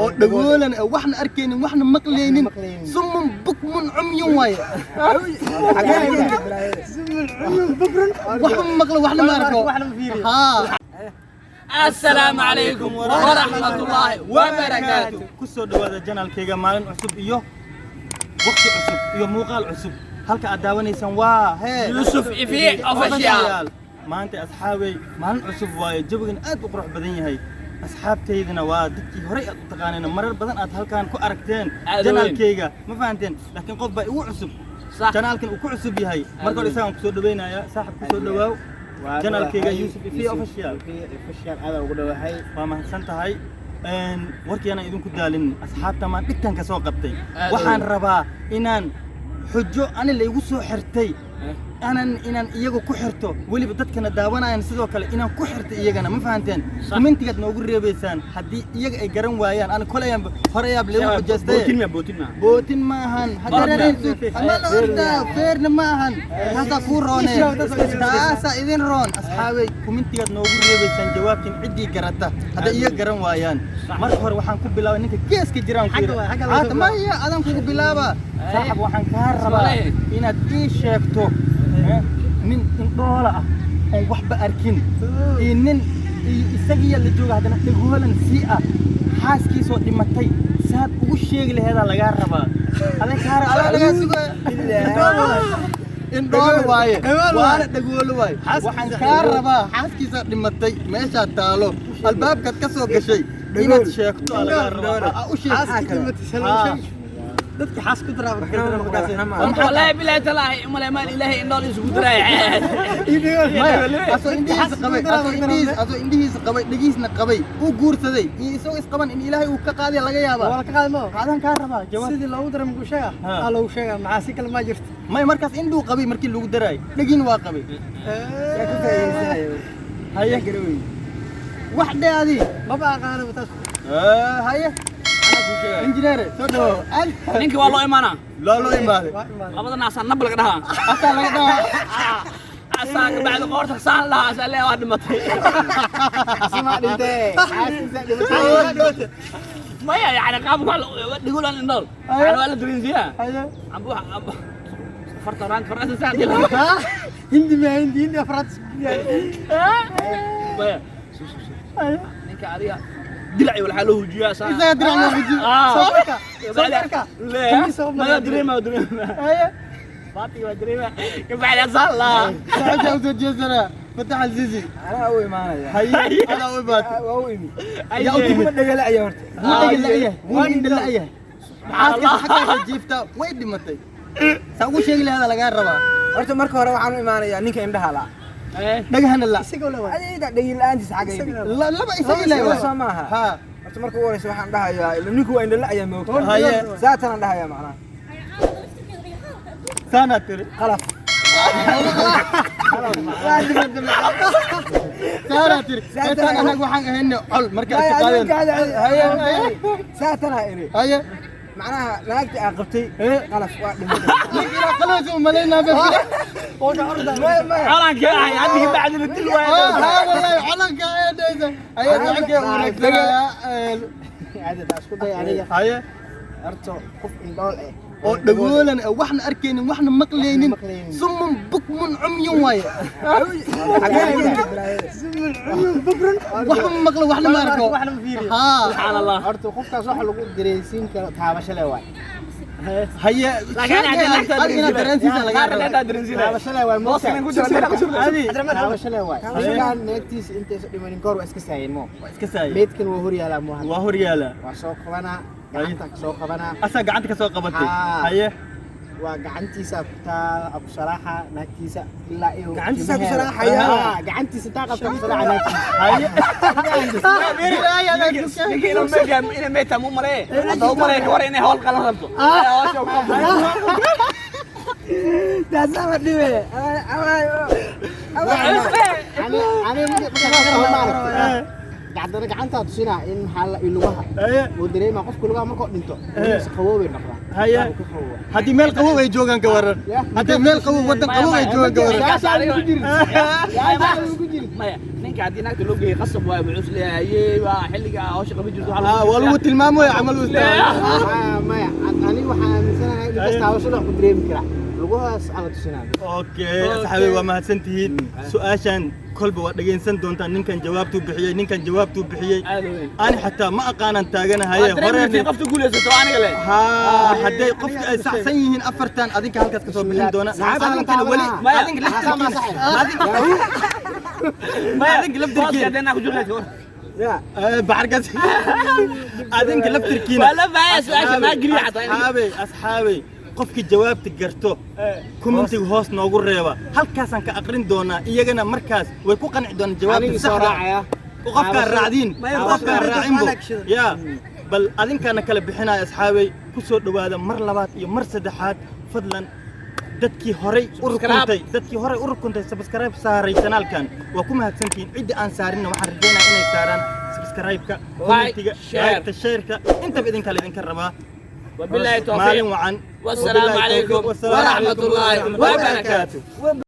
oo dhagoolan waxna arkeenin waxna maqleenin summan bukmun umyun way waxna maqlo waxna ma arko ha السلام عليكم ورحمة الله وبركاته kusoo dhawaada channelkayga maalin cusub iyo waqti cusub iyo muuqaal cusub halka aad daawanaysaan waa يوسف إفي أوفيشال maanta asxaabay maalin cusub waaye jawigan aad u qurux badan yahay asxaabtaydana waa dadkii horey aad u taqaaneen marar badan aad halkaan ku aragteen channelkayga ma fahanteen laakiin qof baa igu cusub channelkan uu ku cusub yahay marka hore isagaan kusoo dhaweynayaa saaxib kusoo dhawaaw channelkayga Yusuf Ifi official aad ugu dhawahay waa mahadsan tahay warkiina idinku daalin asxaabta ma dhigtan ka soo qabtay waxaan rabaa inaan xujo ani la igu soo xirtay inaan iyaga ku xirto waliba dadkana daawanayaan sidoo kale inaan ku xirto iyagana ma fahanteen commentigaad noogu reebaysaan haddii iyaga ay garan waayaan ana kolayaan horeyaab leeyo xujaystay bootin ma ahan hadareen ama la orda feerna ma ahan hada ku roonay taasa idin roon asxaabay commentigaad noogu reebaysaan jawaabtiin cidii garata hada iyaga garan waayaan marka hore waxaan ku bilaabay ninka geeska jiraan ku yiri ma iya adan ku bilaaba saaxib waxaan ka rabaa inaad ii sheegto nin indhoola ah oo waxba arkin nin isagiya la jooga hadana dhagoolan si ah xaaskiisoo dhimatay saad ugu sheegi laheedaa laga rabaa aday kaara laga sugaa indhool waaye waana dhagool waaye waxaan ka rabaa xaaskiisa dhimatay meesha taalo albaabkaad ka soo gashay inaad sheegto laga rabaa u sheeg dadka xaas ku daraab والله بالله تلا ما إله إلا الله يسوع دراي aso indihiisa qabay dhagiisna qabay uu guursaday isoo isqaban in ilaahay uu ka qaadi laga yaaba wala ka qaadmo qaadan ka rabaa jawaab sidii loogu daray muku sheega loogu sheega maxaa si kale ma jirto may markaas induu qabay markii lagu daray dhagin waa qabay yaa ka faa'iideysay haye garaway wax dhaadi ma baa qaana taas haye انجينير سودو نينك والله إيمانا لا لا إيمان لابد الناس نبلغ ده أصلا لك ده أصلا بعد قرطك صار لا أصلا لا واحد مطي اسمع لي ده ما يعني قام قال يقول أنا النار أنا ولا درين فيها أيوه أبوها فرطان فرطان ساعتين هندي ما هندي أفراد بيا نينك عادية دلعي ولا حلو جيا صح إذا درع ما بيجي صورك لا ما أدري ما أدري أيه باطي ما أدري ما كيف صلى ساعة أوتو جزرة فتح الزيزي أنا أوي معنا هاي أنا أوي بات أوي يا أوتي ما دقل أيه ورت ما دقل أيه وين دقل أيه عارف حكى جيفتا وين دمتي سووا شيء لهذا لقى الربا ورت مركو هرا وعن إيمانه يعني نك عندها لا دقهن الله أي ده دقيل أنت حاجة لا لا ما يسوي لا سماها ها ورت مركو ورس waxaan dhahayaa ninku waa indha la ayaa moog haye saatan dhahayaa macna sana tiri qalaf sana tiri saatan anagu waxaan ahaynay col marka ay qaadeen haye saatan iri haye macnaha naagti aan qabtay qalaf waa dhimatay ninka qalaf u maleynaa bas على كده عندي بعد الدل ها والله على كده هي حاجه ورجال عادة اسku day aniga haye arto qof indhool ah oo dhagoolan waxna arkeenin waxna maqleenin summan bukmun umyun way waxna maqlo waxna ma arko waxna ma fiiriyo ha سبحان الله arto qofkaas waxa lagu dareensiin karo taabasho leh waay هي لكن أنا درنسيسا لقى taabasho leh waay موسى من كل taabasho leh waay kan neegtiis intay soo dhimanin goor waa iska saayeen mo اسكساي meedkan waa hor yaalaa mo وهو ريالا waa soo qabanaa gacanta soo qabanaa أسا قعدت كسوق قبتي هي waa gacantiisa ku taa abu salaaxa naagtiisa ilaa iyo gacantiisa ku salaaxaya gacantiisa taa qabta ku salaaxa naagtiisa هي إنه ميت مو مري هو مري كوري إنه هول قلنا ربطه taasama dhibe gacdana gacantaa tusinaa in maxaa la lugaha uu dareemaa qofka lugaha markuu dhinto qawoobay noqdaa هي هدي ميل قوة يجوعن كورن هدي ميل قوة ودن قوة يجوعن كورن ما ninka haddii naagta loo geeyay qasab waayo muxuu isleeyahay waa xilliga hawsha qaban jirto والله tilmaamo ya amal maya aniga waxaan aaminsanahay in kasta hawsha wax ku dareemi karaa lugahaas ala tusinaa اوكي اصحابي وما هسنتين سؤاشان كلب ودغينسن دونتا نينكان جوابتو بخيي نينكان جوابتو بخيي انا حتى ما اقانن تاغنا هاي هوري قفت غوليسو aniga le ها حدي قفك ay saxsan yihiin afartan adinka halkaas ka soo bixin doona adinka wali adinka laftirkiina adinka laftirkiina يا بعرقس adinka laftirkiina wala baa su'aasha ma giri xataa asxaabi qofkii jawaabta garto commentiga hoos noogu reeba halkaasaan ka aqrin doonaa iyagana markaas way ku qanci doonaan jawaabta saxda ah qofka raacdin qofka raacimbo ya bal adinkana kala bixinay asxaabay ku soo dhawaada mar labaad iyo mar saddexaad fadlan dadkii horay u rukuntay subscribe saaray kanaalkan waa ku mahadsantiin cidii aan saarin waxaan rajaynayaa inay saaraan subscribe-ka commentiga share-ka inta idin kale idin ka rabaa wabillahi tawfiiq maalin wacan والسلام عليكم ورحمة الله وبركاته